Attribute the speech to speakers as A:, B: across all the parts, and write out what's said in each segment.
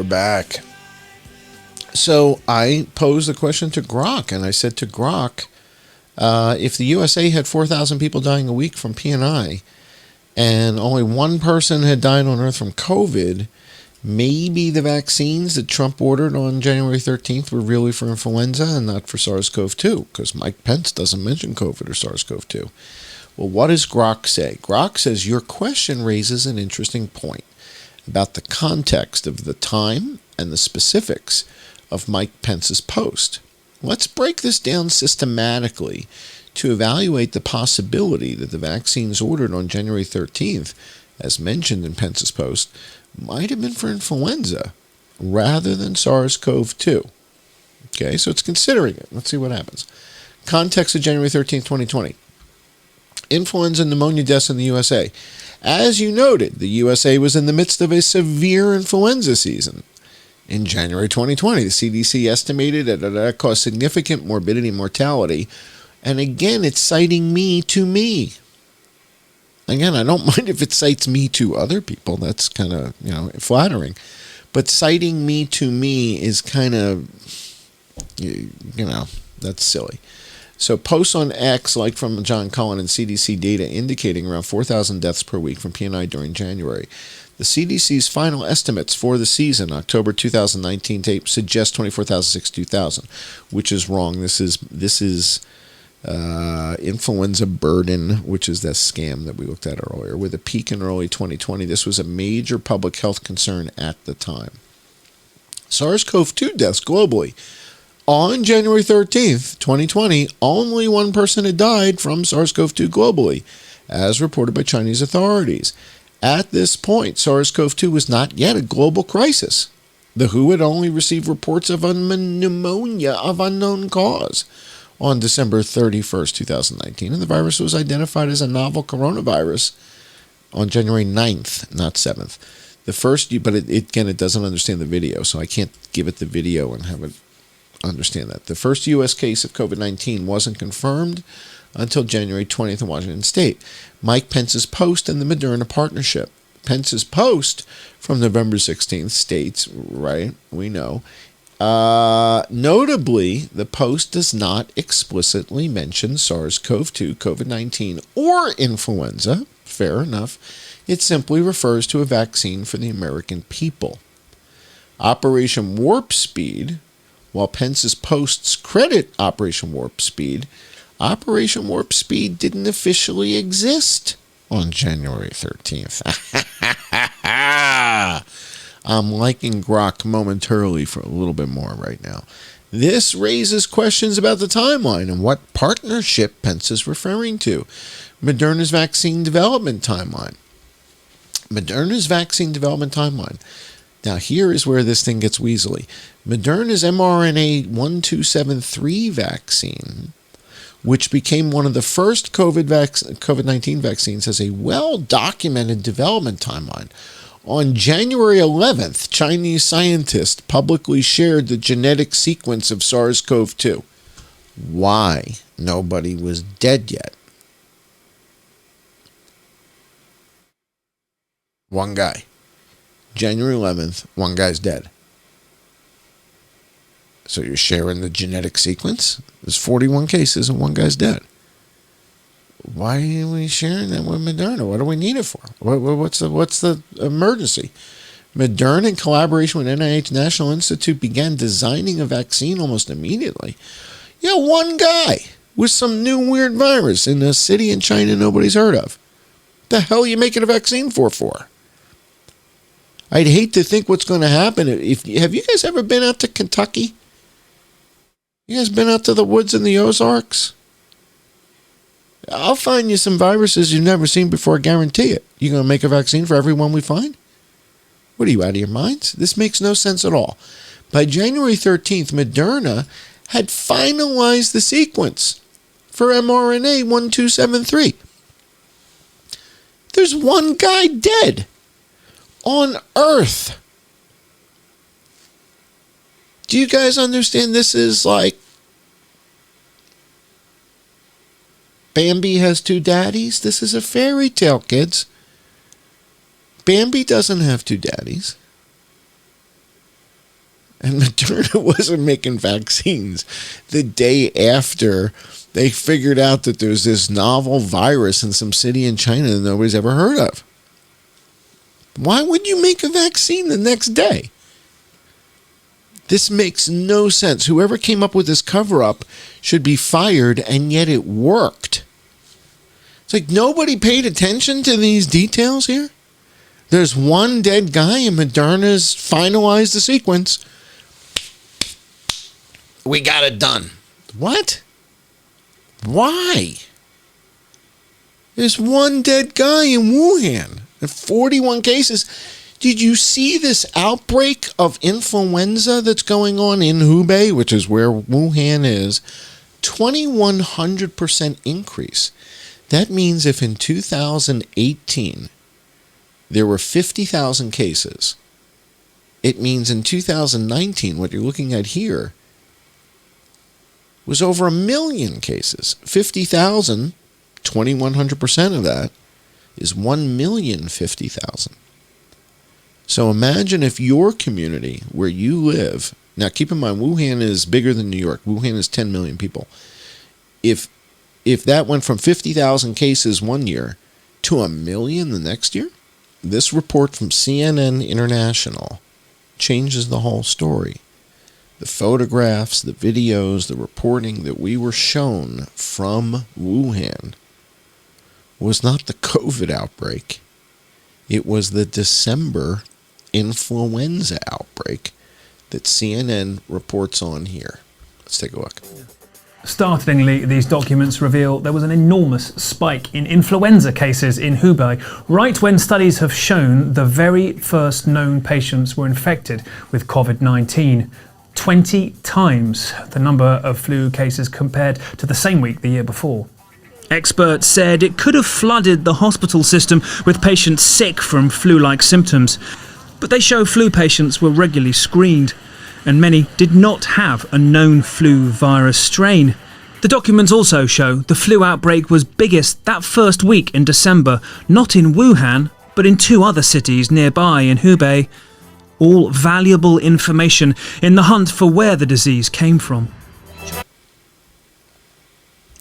A: Back. So I posed the question to Grock, and I said to Grock, if the USA had 4,000 people dying a week from P&I, and only one person had died on Earth from COVID, maybe the vaccines that Trump ordered on January 13th were really for influenza and not for SARS-CoV-2, because Mike Pence doesn't mention COVID or SARS-CoV-2. Well, what does Grock say? Grock says, your question raises an interesting point about the context of the time and the specifics of Mike Pence's post. Let's break this down systematically to evaluate the possibility that the vaccines ordered on January 13th, as mentioned in Pence's post, might have been for influenza rather than SARS-CoV-2. Okay, so it's considering it. Let's see what happens. Context of January 13th, 2020. Influenza and pneumonia deaths in the USA. As you noted, the USA was in the midst of a severe influenza season. In January 2020, the CDC estimated that it caused significant morbidity and mortality. And again, it's citing me to me. Again, I don't mind if it cites me to other people. That's kind of, flattering. But citing me to me is kind of, that's silly. So posts on X, like from John Cullen and CDC data indicating around 4,000 deaths per week from P&I during January. The CDC's final estimates for the season, October 2019 tape, suggest 24,062,000, which is wrong. This is influenza burden, which is that scam that we looked at earlier. With a peak in early 2020, this was a major public health concern at the time. SARS-CoV-2 deaths globally. On January 13th, 2020, only one person had died from SARS-CoV-2 globally, as reported by Chinese authorities. At this point, SARS-CoV-2 was not yet a global crisis. The WHO had only received reports of pneumonia of unknown cause on December 31st, 2019, and the virus was identified as a novel coronavirus on January 9th, not 7th. The first, but it doesn't understand the video, so I can't give it the video and have it understand that. The first U.S. case of COVID-19 wasn't confirmed until January 20th in Washington State. Mike Pence's post and the Moderna partnership. Pence's post from November 16th states, right, we know, notably, the post does not explicitly mention SARS-CoV-2, COVID-19, or influenza. Fair enough. It simply refers to a vaccine for the American people. Operation Warp Speed, while Pence's posts credit Operation Warp Speed didn't officially exist on January 13th. I'm liking Grock momentarily for a little bit more right now. This raises questions about the timeline and what partnership Pence is referring to. Moderna's vaccine development timeline. Now, here is where this thing gets weaselly. Moderna's mRNA 1273 vaccine, which became one of the first COVID-19 vaccines, has a well-documented development timeline. On January 11th, Chinese scientists publicly shared the genetic sequence of SARS-CoV-2. Why? Nobody was dead yet. One guy. January 11th, one guy's dead. So you're sharing the genetic sequence? There's 41 cases and one guy's dead. Why are we sharing that with Moderna? What do we need it for? What's the emergency? Moderna, in collaboration with NIH National Institute, began designing a vaccine almost immediately. Yeah, one guy with some new weird virus in a city in China nobody's heard of. The hell are you making a vaccine for? I'd hate to think what's going to happen. Have you guys ever been out to Kentucky? You guys been out to the woods in the Ozarks? I'll find you some viruses you've never seen before, I guarantee it. You going to make a vaccine for everyone we find? What are you, out of your minds? This makes no sense at all. By January 13th, Moderna had finalized the sequence for mRNA 1273. There's one guy dead on Earth. Do you guys understand this is like Bambi has two daddies? This is a fairy tale, kids. Bambi doesn't have two daddies. And Moderna wasn't making vaccines the day after they figured out that there's this novel virus in some city in China that nobody's ever heard of. Why would you make a vaccine the next day? This makes no sense. Whoever came up with this cover-up should be fired, and yet it worked. It's like nobody paid attention to these details here. There's one dead guy, and Moderna's finalized the sequence. We got it done. What? Why? There's one dead guy in Wuhan and 41 cases. Did you see this outbreak of influenza that's going on in Hubei, which is where Wuhan is? 2,100% increase. That means if in 2018 there were 50,000 cases, it means in 2019, what you're looking at here, was over 1 million cases. 50,000, 2,100% of that is 1,050,000. So imagine if your community where you live, now keep in mind Wuhan is bigger than New York. Wuhan is 10 million people. If that went from 50,000 cases one year to 1 million the next year, this report from CNN International changes the whole story. The photographs, the videos, the reporting that we were shown from Wuhan was not the COVID outbreak. It was the December influenza outbreak that CNN reports on here. Let's take a look.
B: Startlingly, these documents reveal there was an enormous spike in influenza cases in Hubei, right when studies have shown the very first known patients were infected with COVID-19. 20 times the number of flu cases compared to the same week the year before. Experts said it could have flooded the hospital system with patients sick from flu-like symptoms. But they show flu patients were regularly screened, and many did not have a known flu virus strain. The documents also show the flu outbreak was biggest that first week in December, not in Wuhan, but in 2 other cities nearby in Hubei. All valuable information in the hunt for where the disease came from.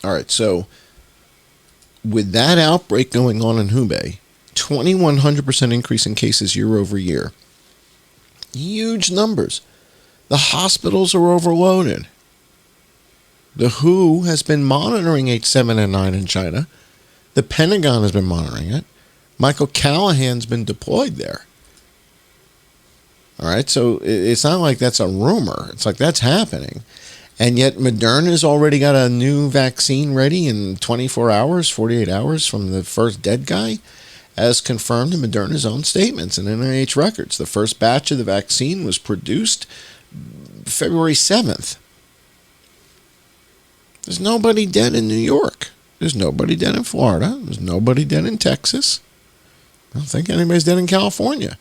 A: All right, so with that outbreak going on in Hubei, 2,100% increase in cases year over year. Huge numbers. The hospitals are overloaded. The WHO has been monitoring H7N9 in China. The Pentagon has been monitoring it. Michael Callahan's been deployed there. All right, so it's not like that's a rumor. It's like that's happening. And yet Moderna's already got a new vaccine ready in 24 hours, 48 hours from the first dead guy, as confirmed in Moderna's own statements and NIH records. The first batch of the vaccine was produced February 7th. There's nobody dead in New York. There's nobody dead in Florida. There's nobody dead in Texas. I don't think anybody's dead in California.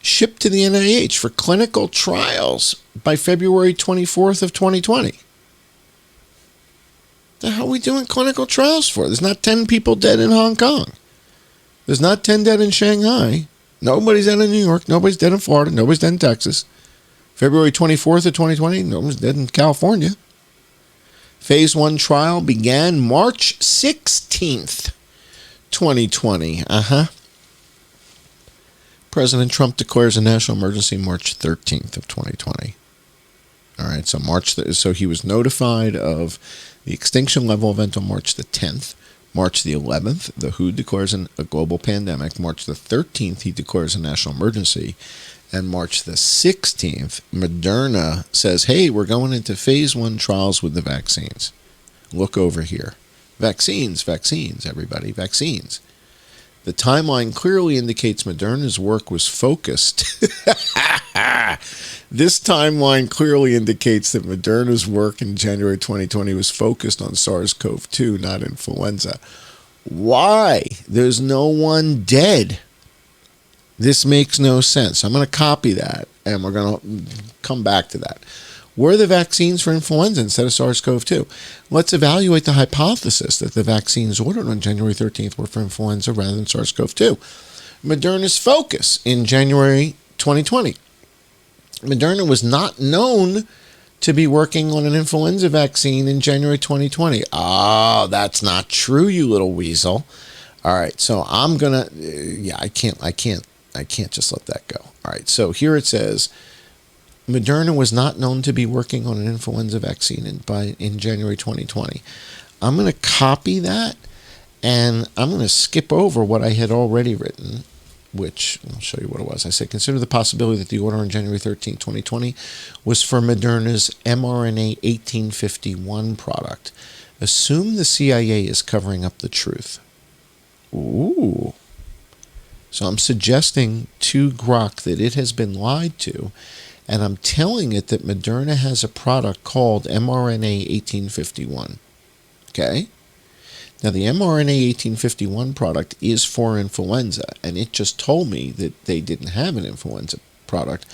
A: Shipped to the NIH for clinical trials by February 24th of 2020. The hell are we doing clinical trials for? There's not 10 people dead in Hong Kong. There's not 10 dead in Shanghai. Nobody's dead in New York. Nobody's dead in Florida. Nobody's dead in Texas. February 24th of 2020, nobody's dead in California. Phase 1 trial began March 16th, 2020. President Trump declares a national emergency March 13th of 2020. All right, so he was notified of the extinction level event on March the 10th. March the 11th, the WHO declares a global pandemic. March the 13th, he declares a national emergency. And March the 16th, Moderna says, hey, we're going into phase 1 trials with the vaccines. Look over here. Vaccines, everybody, vaccines. The timeline clearly indicates Moderna's work was focused. This timeline clearly indicates that Moderna's work in January 2020 was focused on SARS-CoV-2, not influenza. Why? There's no one dead. This makes no sense. I'm going to copy that, and we're going to come back to that. Were the vaccines for influenza instead of SARS-CoV-2? Let's evaluate the hypothesis that the vaccines ordered on January 13th were for influenza rather than SARS-CoV-2. Moderna's focus in January 2020. Moderna was not known to be working on an influenza vaccine in January 2020. Oh, that's not true, you little weasel. All right, so I'm going to, I can't just let that go. All right, so here it says, Moderna was not known to be working on an influenza vaccine in January 2020. I'm going to copy that, and I'm going to skip over what I had already written, which I'll show you what it was. I said, consider the possibility that the order on January 13, 2020 was for Moderna's mRNA 1851 product. Assume the CIA is covering up the truth. Ooh. So I'm suggesting to Grock that it has been lied to, and I'm telling it that Moderna has a product called mRNA 1851. Okay? Now, the mRNA 1851 product is for influenza, and it just told me that they didn't have an influenza product.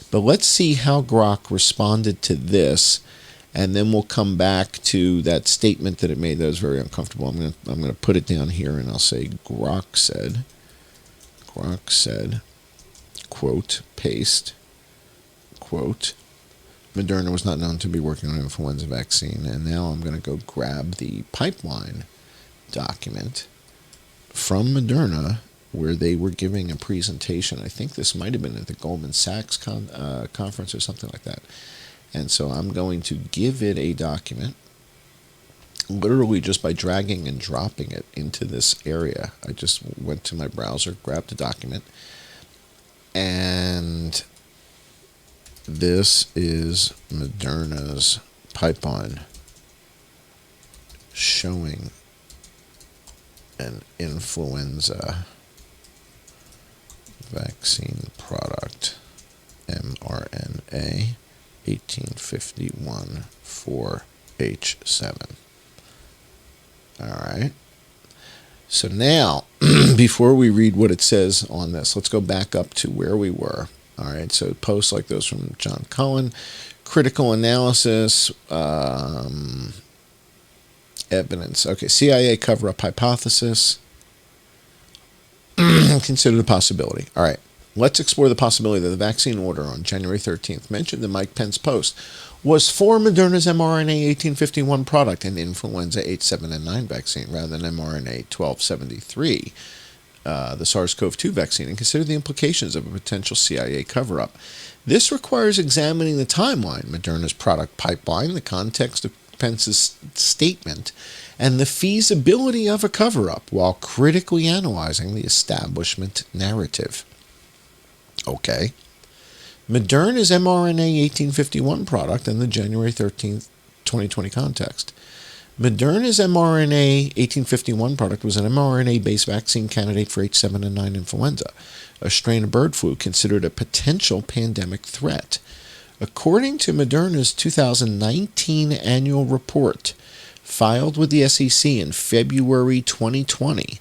A: But let's see how Grock responded to this, and then we'll come back to that statement that it made that was very uncomfortable. I'm going to put it down here, and I'll say Grock said, quote, paste, quote, Moderna was not known to be working on an influenza vaccine. And now I'm going to go grab the pipeline document from Moderna where they were giving a presentation. I think this might have been at the Goldman Sachs conference or something like that. And so I'm going to give it a document, literally just by dragging and dropping it into this area. I just went to my browser, grabbed the document, and this is Moderna's pipeline showing an influenza vaccine product, mRNA 1851 4H7. All right. So now, before we read what it says on this, let's go back up to where we were. All right. So posts like those from John Cullen, critical analysis, evidence. Okay. CIA cover-up hypothesis. Consider the possibility. All right. Let's explore the possibility that the vaccine order on January 13th, mentioned in Mike Pence's post, was for Moderna's mRNA 1851 product, an influenza 8, 7, and 9 vaccine, rather than mRNA 1273, the SARS-CoV-2 vaccine, and consider the implications of a potential CIA cover-up. This requires examining the timeline, Moderna's product pipeline, the context of Pence's statement, and the feasibility of a cover-up, while critically analyzing the establishment narrative. Okay. Moderna's mRNA 1851 product in the January 13th, 2020 context. Moderna's mRNA 1851 product was an mRNA-based vaccine candidate for H7N9 influenza, a strain of bird flu considered a potential pandemic threat. According to Moderna's 2019 annual report, filed with the SEC in February 2020,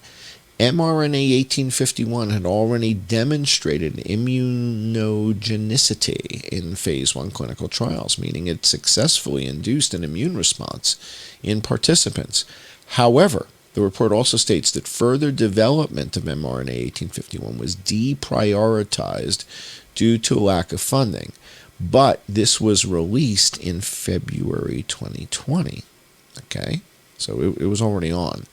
A: mRNA 1851 had already demonstrated immunogenicity in phase 1 clinical trials, meaning it successfully induced an immune response in participants. However, the report also states that further development of mRNA 1851 was deprioritized due to lack of funding, but this was released in February 2020. Okay, so it was already on.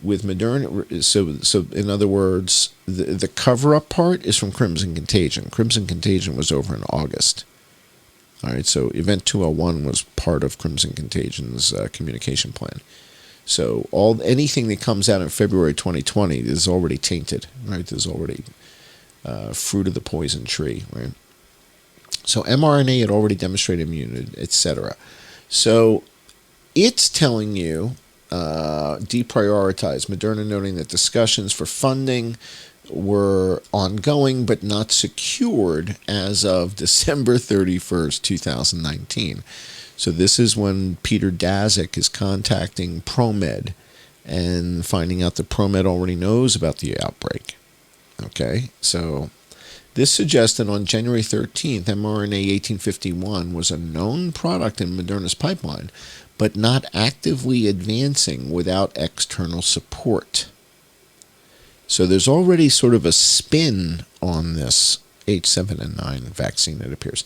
A: With Moderna, so in other words, the cover-up part is from Crimson Contagion. Crimson Contagion was over in August. All right, so Event 201 was part of Crimson Contagion's communication plan. So anything that comes out in February 2020 is already tainted, right? There's already fruit of the poison tree, right? So mRNA had already demonstrated immunity, etc. So it's telling you deprioritize. Moderna noting that discussions for funding were ongoing but not secured as of December 31st, 2019. So this is when Peter Daszak is contacting ProMed and finding out that ProMed already knows about the outbreak. Okay, so this suggests that on January 13th, mRNA 1851 was a known product in Moderna's pipeline, but not actively advancing without external support. So there's already sort of a spin on this H7N9 vaccine, it appears.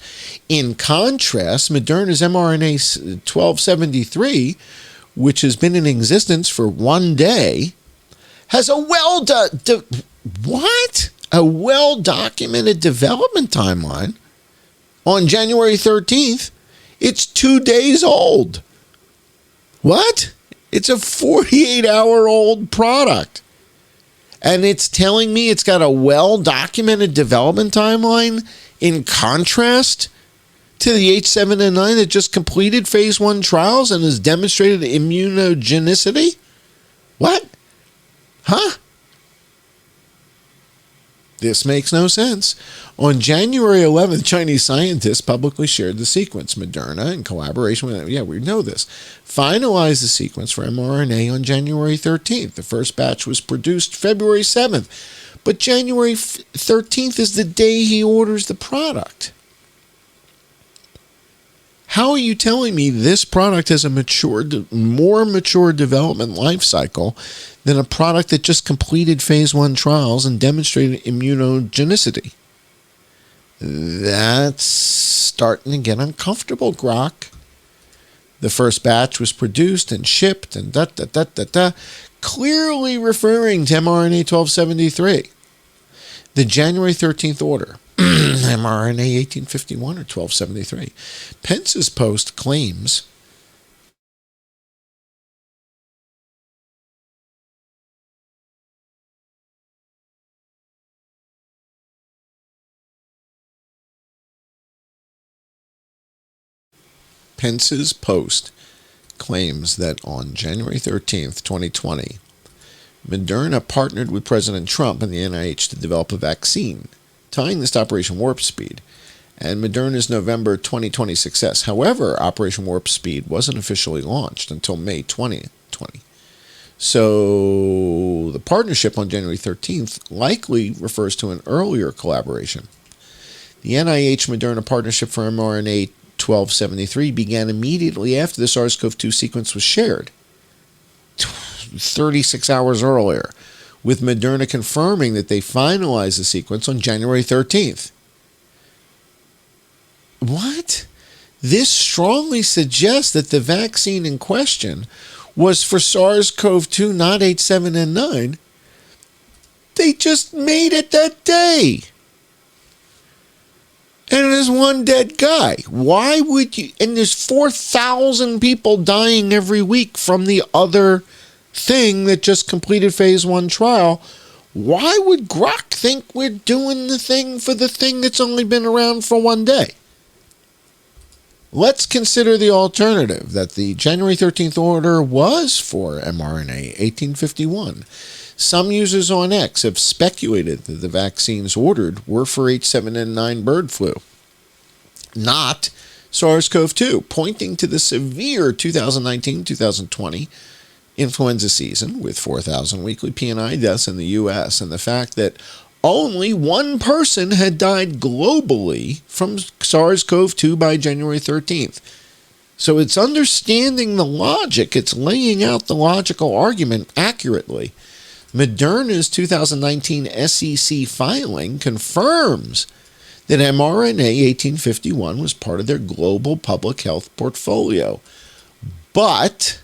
A: In contrast, Moderna's mRNA 1273, which has been in existence for 1 day, has a well-documented development timeline. On January 13th, it's 2 days old. What? It's a 48-hour-old product. And it's telling me it's got a well-documented development timeline in contrast to the H7N9 that just completed phase 1 trials and has demonstrated immunogenicity? What? Huh? This makes no sense. On January 11th, Chinese scientists publicly shared the sequence. Moderna, in collaboration with, we know this, finalized the sequence for mRNA on January 13th. The first batch was produced February 7th, but January 13th is the day he orders the product. How are you telling me this product has a more mature development life cycle than a product that just completed phase 1 trials and demonstrated immunogenicity? That's starting to get uncomfortable, Grock. The first batch was produced and shipped and clearly referring to mRNA 1273. The January 13th order, mRNA 1851 or 1273. Pence's post claims that on January 13th, 2020, Moderna partnered with President Trump and the NIH to develop a vaccine, tying this to Operation Warp Speed, and Moderna's November 2020 success. However, Operation Warp Speed wasn't officially launched until May 2020. So the partnership on January 13th likely refers to an earlier collaboration. The NIH-Moderna partnership for mRNA 1273 began immediately after the SARS-CoV-2 sequence was shared, 36 hours earlier, with Moderna confirming that they finalized the sequence on January 13th. What? This strongly suggests that the vaccine in question was for SARS-CoV-2, not H7N9. They just made it that day. And there's one dead guy. Why would you? And there's 4,000 people dying every week from the other thing that just completed phase 1 trial. Why would Grock think we're doing the thing for the thing that's only been around for 1 day? Let's consider the alternative, that the January 13th order was for mRNA 1851. Some users on X have speculated that the vaccines ordered were for H7N9 bird flu, not SARS-CoV-2, pointing to the severe 2019-2020 influenza season with 4,000 weekly P&I deaths in the U.S. and the fact that only one person had died globally from SARS-CoV-2 by January 13th. So it's understanding the logic. It's laying out the logical argument accurately. Moderna's 2019 SEC filing confirms that mRNA 1851 was part of their global public health portfolio, but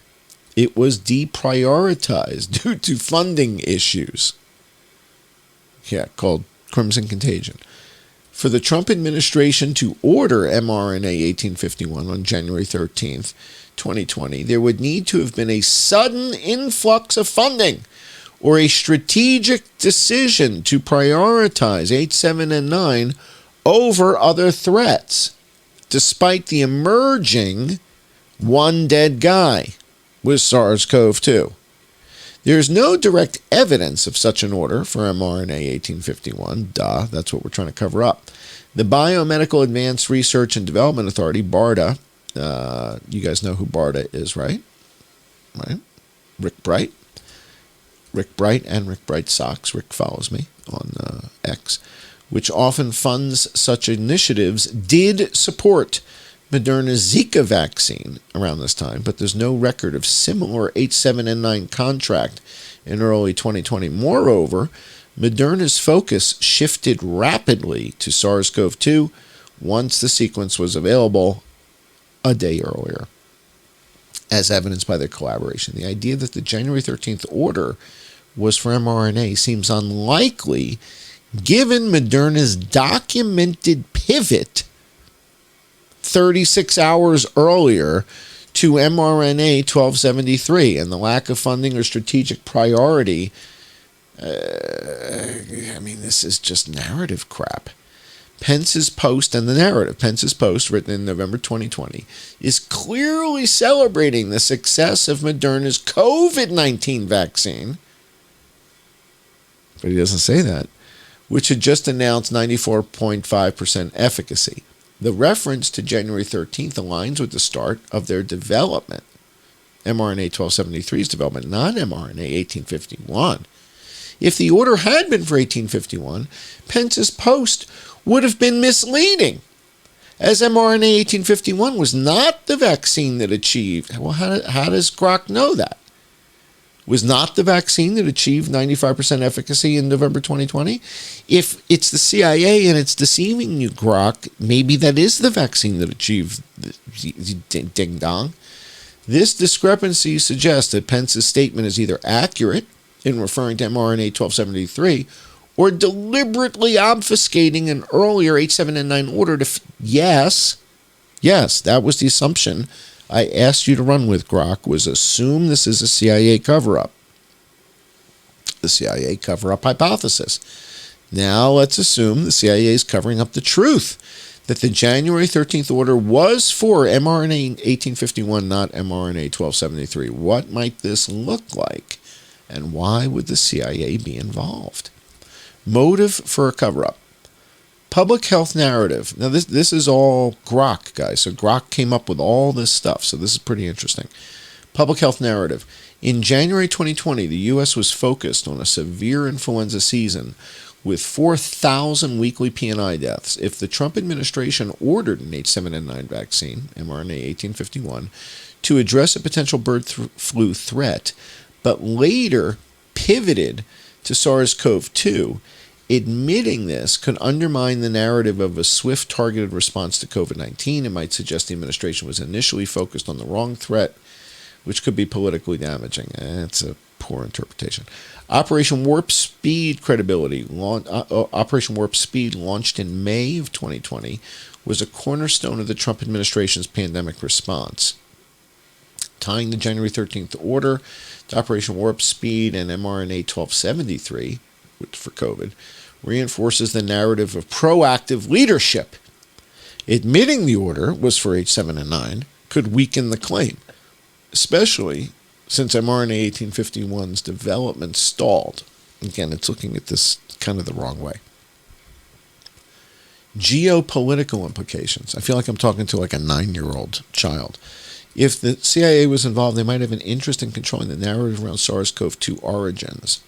A: it was deprioritized due to funding issues. Called Crimson Contagion. For the Trump administration to order mRNA 1851 on January 13th, 2020, there would need to have been a sudden influx of funding, or a strategic decision to prioritize H7N9 over other threats, despite the emerging one dead guy with SARS-CoV-2. There is no direct evidence of such an order for mRNA 1851. That's what we're trying to cover up. The Biomedical Advanced Research and Development Authority, BARDA, you guys know who BARDA is, right? Right? Rick Bright and Rick Bright Socks. Rick follows me on X, which often funds such initiatives, did support Moderna's Zika vaccine around this time, but there's no record of similar H7N9 contract in early 2020. Moreover, Moderna's focus shifted rapidly to SARS-CoV-2 once the sequence was available a day earlier, as evidenced by their collaboration. The idea that the January 13th order was for mRNA seems unlikely, given Moderna's documented pivot 36 hours earlier to mRNA 1273 and the lack of funding or strategic priority. This is just narrative crap. Pence's post and the narrative, Pence's post, written in November 2020, is clearly celebrating the success of Moderna's COVID-19 vaccine, but he doesn't say that, which had just announced 94.5% efficacy. The reference to January 13th aligns with the start of their development, mRNA 1273's development, not mRNA 1851. If the order had been for 1851, Pence's post would have been misleading, as mRNA 1851 was not the vaccine that achieved. Well, how does Grock know that? Was not the vaccine that achieved 95% efficacy in November 2020? If it's the CIA and it's deceiving you, Grock, maybe that is the vaccine that achieved ding-dong. This discrepancy suggests that Pence's statement is either accurate in referring to mRNA 1273 or deliberately obfuscating an earlier H7N9 order to... Yes, that was the assumption I asked you to run with, Grock, was assume this is a CIA cover-up. The CIA cover-up hypothesis. Now let's assume the CIA is covering up the truth, that the January 13th order was for mRNA 1851, not mRNA 1273. What might this look like, and why would the CIA be involved? Motive for a cover-up. Public health narrative. Now, this is all Grock, guys. So Grock came up with all this stuff. So this is pretty interesting. Public health narrative. In January 2020, the U.S. was focused on a severe influenza season with 4,000 weekly P&I deaths. If the Trump administration ordered an H7N9 vaccine, mRNA 1851, to address a potential bird flu threat, but later pivoted to SARS-CoV-2, admitting this could undermine the narrative of a swift, targeted response to COVID-19 and might suggest the administration was initially focused on the wrong threat, which could be politically damaging. It's a poor interpretation. Operation Warp Speed credibility. Operation Warp Speed, launched in May of 2020, was a cornerstone of the Trump administration's pandemic response. Tying the January 13th order to Operation Warp Speed and mRNA 1273, for COVID, reinforces the narrative of proactive leadership. Admitting the order was for H7N9 could weaken the claim, especially since mRNA 1851's development stalled. Again, it's looking at this kind of the wrong way. Geopolitical implications. I feel like I'm talking to like a 9-year-old child. If the CIA was involved, they might have an interest in controlling the narrative around SARS-CoV-2 origins.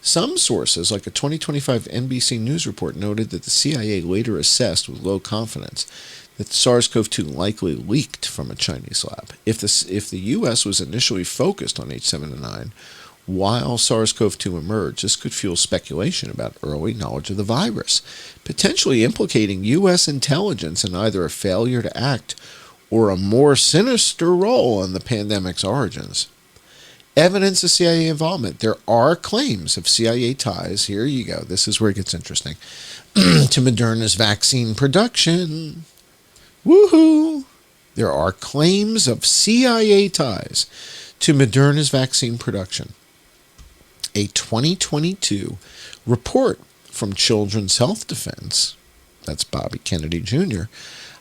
A: Some sources, like a 2025 NBC News report, noted that the CIA later assessed with low confidence that SARS-CoV-2 likely leaked from a Chinese lab. If the U.S. was initially focused on H7N9 while SARS-CoV-2 emerged, this could fuel speculation about early knowledge of the virus, potentially implicating U.S. intelligence in either a failure to act or a more sinister role in the pandemic's origins. Evidence of CIA involvement. There are claims of CIA ties. Here you go. This is where it gets interesting. To Moderna's vaccine production. Woohoo! There are claims of CIA ties to Moderna's vaccine production. A 2022 report from Children's Health Defense, that's Bobby Kennedy Jr.,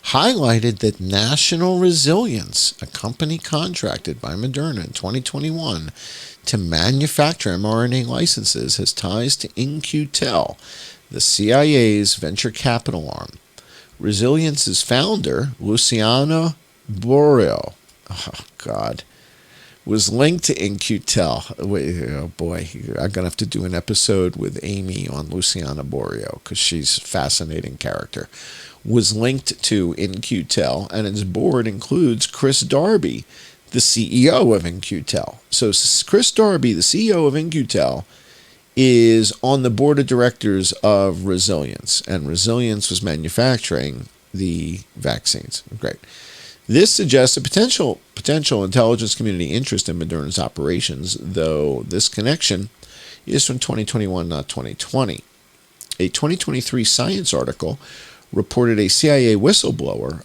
A: highlighted that National Resilience, a company contracted by Moderna in 2021 to manufacture mRNA licenses, has ties to In-Q-Tel, the CIA's venture capital arm. Resilience's founder, Luciana Borio, was linked to In-Q-Tel. Oh boy, I'm going to have to do an episode with Amy on Luciana Borio because she's a fascinating character. Was linked to In-Q-Tel, and its board includes Chris Darby, the CEO of In-Q-Tel. So Chris Darby, the CEO of In-Q-Tel, is on the board of directors of Resilience, and Resilience was manufacturing the vaccines. Great. This suggests a potential intelligence community interest in Moderna's operations, though this connection is from 2021, not 2020. A 2023 Science article reported a CIA whistleblower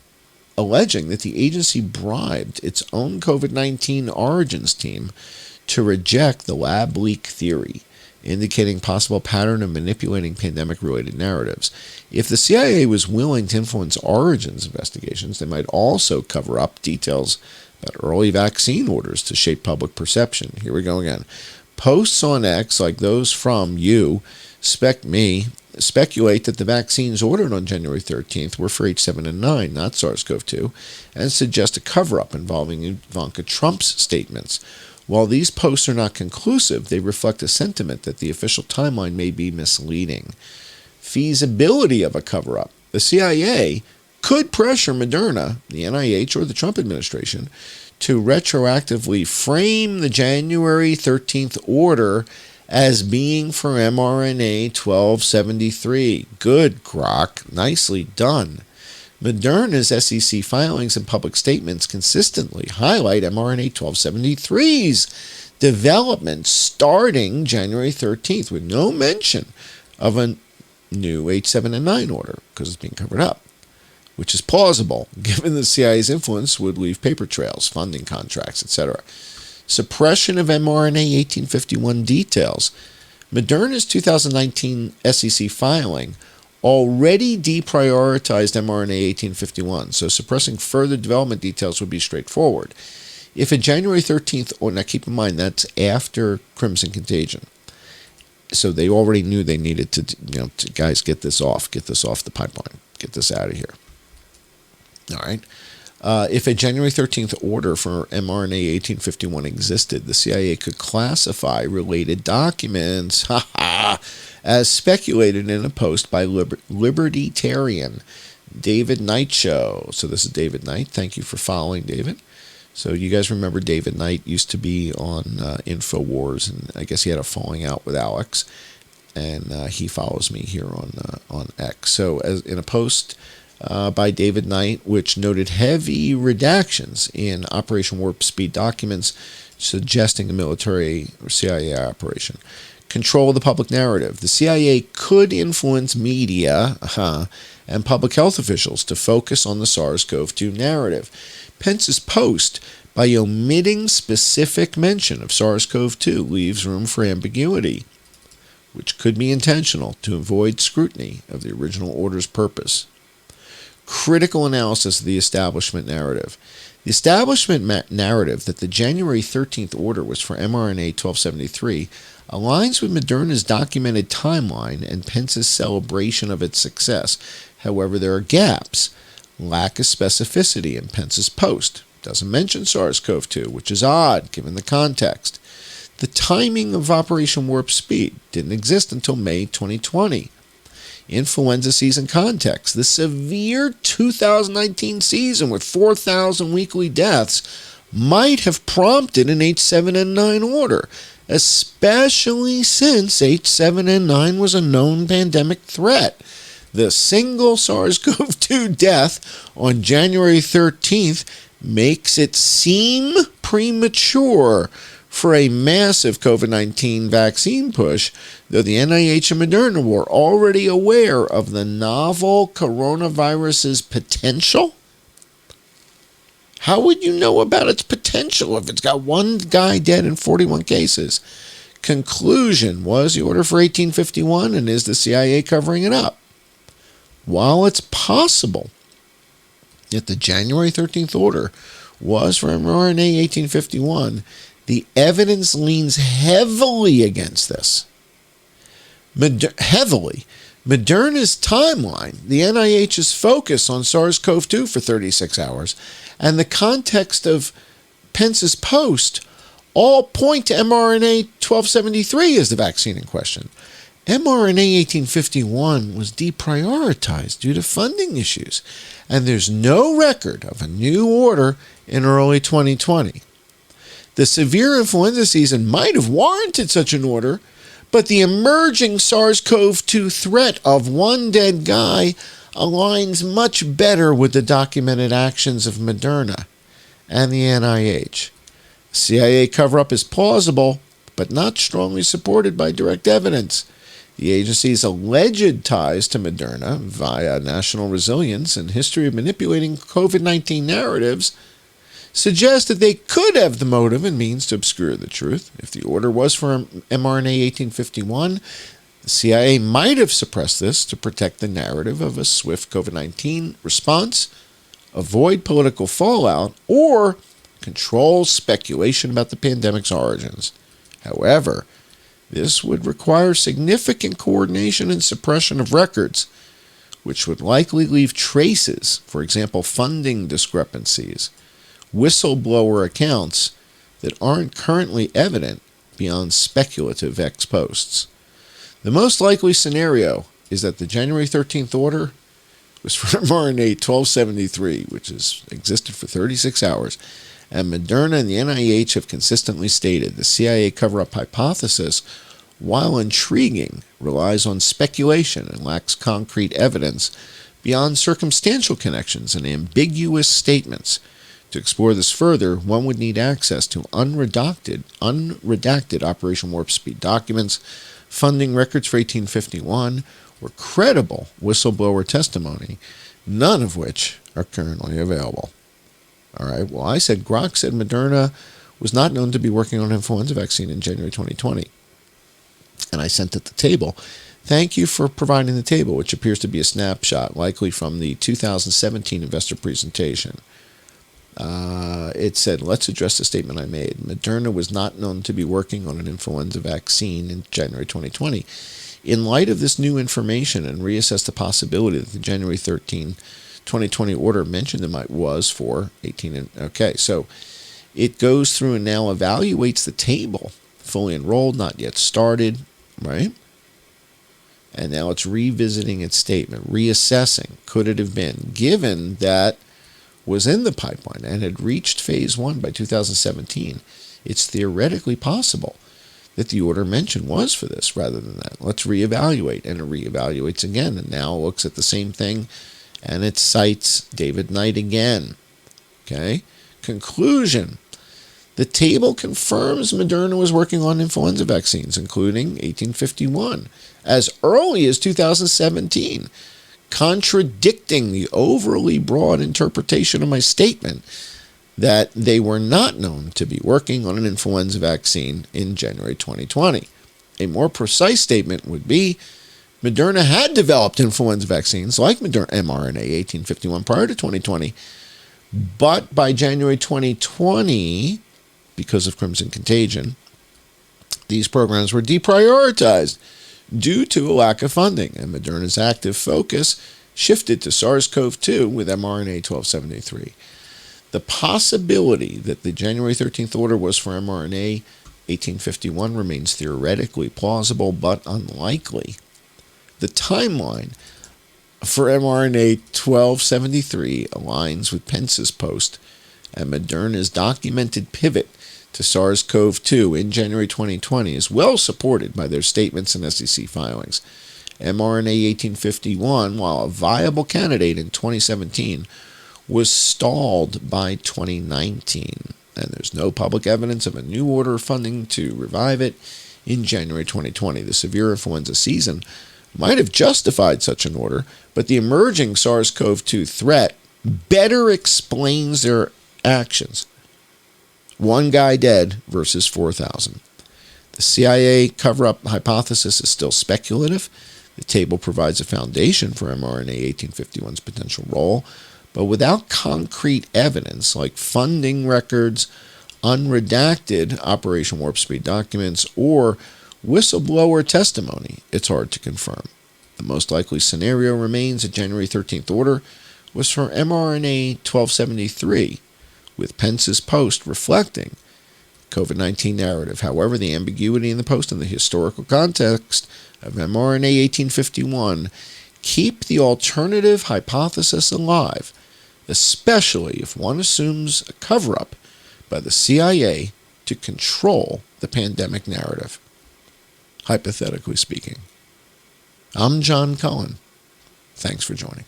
A: alleging that the agency bribed its own COVID-19 origins team to reject the lab leak theory, indicating possible pattern of manipulating pandemic-related narratives. If the CIA was willing to influence origins investigations, they might also cover up details about early vaccine orders to shape public perception. Here we go again. Posts on X, like those from you, speculate that the vaccines ordered on January 13th were for H7N9, not SARS-CoV-2, and suggest a cover-up involving Ivanka Trump's statements. While these posts are not conclusive, they reflect a sentiment that the official timeline may be misleading. Feasibility of a cover-up. The CIA could pressure Moderna, the NIH, or the Trump administration to retroactively frame the January 13th order as being for mRNA 1273. Good, Grock. Nicely done. Moderna's SEC filings and public statements consistently highlight mRNA 1273's development starting January 13th with no mention of a new H7N9 order because it's being covered up, which is plausible given the CIA's influence would leave paper trails, funding contracts, etc. Suppression of mRNA 1851 details. Moderna's 2019 SEC filing already deprioritized mRNA 1851, so suppressing further development details would be straightforward. If a January 13th, now keep in mind that's after Crimson Contagion, so they already knew they needed to guys, get this off the pipeline, get this out of here. All right. If a January 13th order for mRNA 1851 existed, the CIA could classify related documents as speculated in a post by Libertarian David Knight Show. So this is David Knight. Thank you for following, David. So you guys remember David Knight used to be on InfoWars, and I guess he had a falling out with Alex, and he follows me here on X. So as in a post by David Knight, which noted heavy redactions in Operation Warp Speed documents suggesting a military or CIA operation. Control the public narrative. The CIA could influence media and public health officials to focus on the SARS-CoV-2 narrative. Pence's post, by omitting specific mention of SARS-CoV-2, leaves room for ambiguity, which could be intentional to avoid scrutiny of the original order's purpose. Critical analysis of the establishment narrative. The establishment narrative that the January 13th order was for mRNA 1273 aligns with Moderna's documented timeline and Pence's celebration of its success. However, there are gaps. Lack of specificity in Pence's post. Doesn't mention SARS-CoV-2, which is odd given the context. The timing of Operation Warp Speed didn't exist until May 2020. Influenza season context. The severe 2019 season with 4,000 weekly deaths might have prompted an H7N9 order, especially since H7N9 was a known pandemic threat. The single SARS-CoV-2 death on January 13th makes it seem premature for a massive COVID-19 vaccine push, though the NIH and Moderna were already aware of the novel coronavirus's potential. How would you know about its potential if it's got one guy dead and 41 cases? Conclusion: was the order for 1851, and is the CIA covering it up? While it's possible that the January 13th order was for mRNA 1851, the evidence leans heavily against this. Heavily. Moderna's timeline, the NIH's focus on SARS-CoV-2 for 36 hours, and the context of Pence's post all point to mRNA 1273 as the vaccine in question. mRNA 1851 was deprioritized due to funding issues, and there's no record of a new order in early 2020. The severe influenza season might have warranted such an order, but the emerging SARS-CoV-2 threat of one dead guy aligns much better with the documented actions of Moderna and the NIH. CIA cover-up is plausible, but not strongly supported by direct evidence. The agency's alleged ties to Moderna via national resilience and history of manipulating COVID-19 narratives suggest that they could have the motive and means to obscure the truth. If the order was for mRNA 1851, the CIA might have suppressed this to protect the narrative of a swift COVID-19 response, avoid political fallout, or control speculation about the pandemic's origins. However, this would require significant coordination and suppression of records, which would likely leave traces, for example, funding discrepancies, whistleblower accounts that aren't currently evident beyond speculative ex posts. The most likely scenario is that the January 13th order was for mRNA 1273, which has existed for 36 hours, and Moderna and the NIH have consistently stated the CIA cover-up hypothesis, while intriguing, relies on speculation and lacks concrete evidence beyond circumstantial connections and ambiguous statements. To explore this further, one would need access to unredacted Operation Warp Speed documents, funding records for 1851, or credible whistleblower testimony, none of which are currently available. All right, well, I said Grock said Moderna was not known to be working on an influenza vaccine in January 2020. And I sent it the table. Thank you for providing the table, which appears to be a snapshot, likely from the 2017 investor presentation. It said, let's address the statement I made. Moderna was not known to be working on an influenza vaccine in January 2020. In light of this new information and reassess the possibility that the January 13, 2020 order mentioned it was for 18. Okay, so it goes through and now evaluates the table. Fully enrolled, not yet started, right? And now it's revisiting its statement, reassessing. Could it have been, given that was in the pipeline and had reached phase 1 by 2017, it's theoretically possible that the order mentioned was for this rather than that. Let's reevaluate. And it reevaluates again, and now looks at the same thing, and it cites David Knight again. Okay? Conclusion. The table confirms Moderna was working on influenza vaccines, including 1851, as early as 2017, contradicting the overly broad interpretation of my statement that they were not known to be working on an influenza vaccine in January 2020. A more precise statement would be Moderna had developed influenza vaccines like Moderna mRNA 1851 prior to 2020, but by January 2020, because of Crimson Contagion, these programs were deprioritized due to a lack of funding, and Moderna's active focus shifted to SARS-CoV-2 with mRNA 1273. The possibility that the January 13th order was for mRNA 1851 remains theoretically plausible but unlikely. The timeline for mRNA 1273 aligns with Pence's post and Moderna's documented pivot to SARS-CoV-2 in January 2020 is well supported by their statements and SEC filings. mRNA 1851, while a viable candidate in 2017, was stalled by 2019, and there's no public evidence of a new order of funding to revive it in January 2020. The severe influenza season might have justified such an order, but the emerging SARS-CoV-2 threat better explains their actions. One guy dead versus 4,000. The CIA cover-up hypothesis is still speculative. The table provides a foundation for mRNA 1851's potential role, but without concrete evidence like funding records, unredacted Operation Warp Speed documents, or whistleblower testimony, it's hard to confirm. The most likely scenario remains a January 13th order was for mRNA 1273, with Pence's post reflecting COVID-19 narrative. However, the ambiguity in the post and the historical context of mRNA 1851 keep the alternative hypothesis alive, especially if one assumes a cover-up by the CIA to control the pandemic narrative. Hypothetically speaking. I'm John Cullen. Thanks for joining.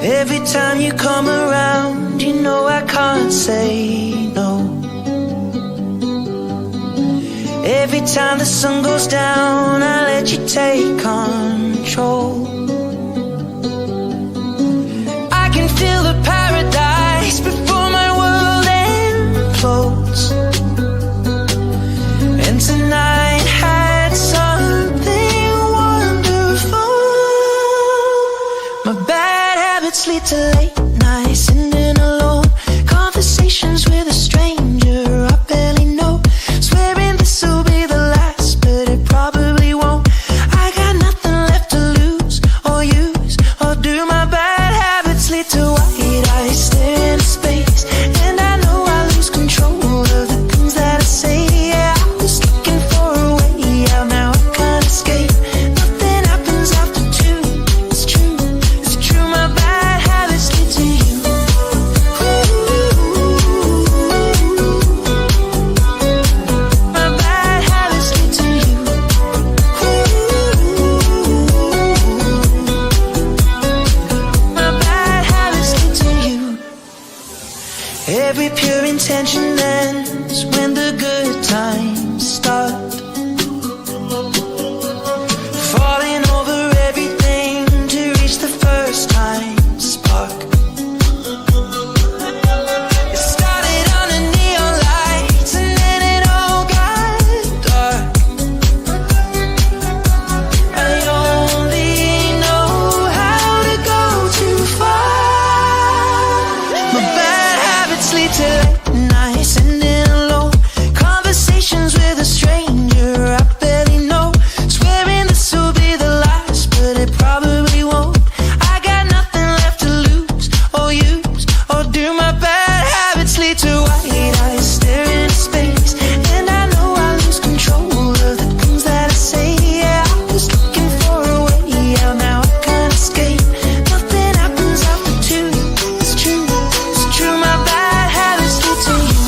C: Every time you come around, you know I can't say no. Every time the sun goes down, I let you take control. I can feel the paradise before my world implodes. And tonight had something wonderful. My bad habits lead to late nights, sitting alone, conversations with a stranger I barely know, swearing this will be the last, but it probably won't. I got nothing left to lose or use or do. My bad habits lead to white eyes staring into space, and I know I lose control of the things that I say. Yeah, I was looking for a way out, now I can't escape. Nothing happens after two. It's true, it's true. My bad habits lead to you. My bad habits lead to you. My bad habits lead to you. Every pure intention ends when the good times start. Falling over everything to reach the first time spark. It started under neon lights and then it all got dark. I only know how to go too far. My bad habits lead to late nights, sitting alone, conversations with a stranger I barely know, swearing this will be the last, but it probably won't. I got nothing left to lose or use or do. My bad habits lead to white eyes staring into space, and I know I lose control of the things that I say. Yeah, I was looking for a way out, now I can't escape. Nothing happens after two. It's true, it's true. My bad habits lead to you.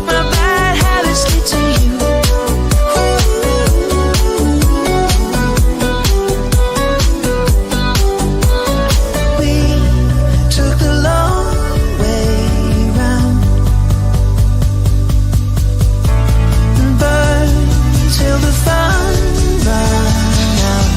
C: My bad habits lead to you. We took the long way round and burned till the fun ran out.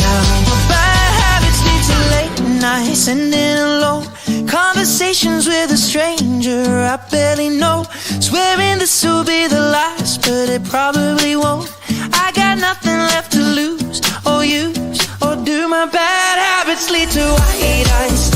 C: Now my bad habits lead to late nights, sitting alone, conversations with a stranger I barely know, swearing this will be the last, but it probably won't. I got nothing left to lose or use or do. My bad habits lead to white eyes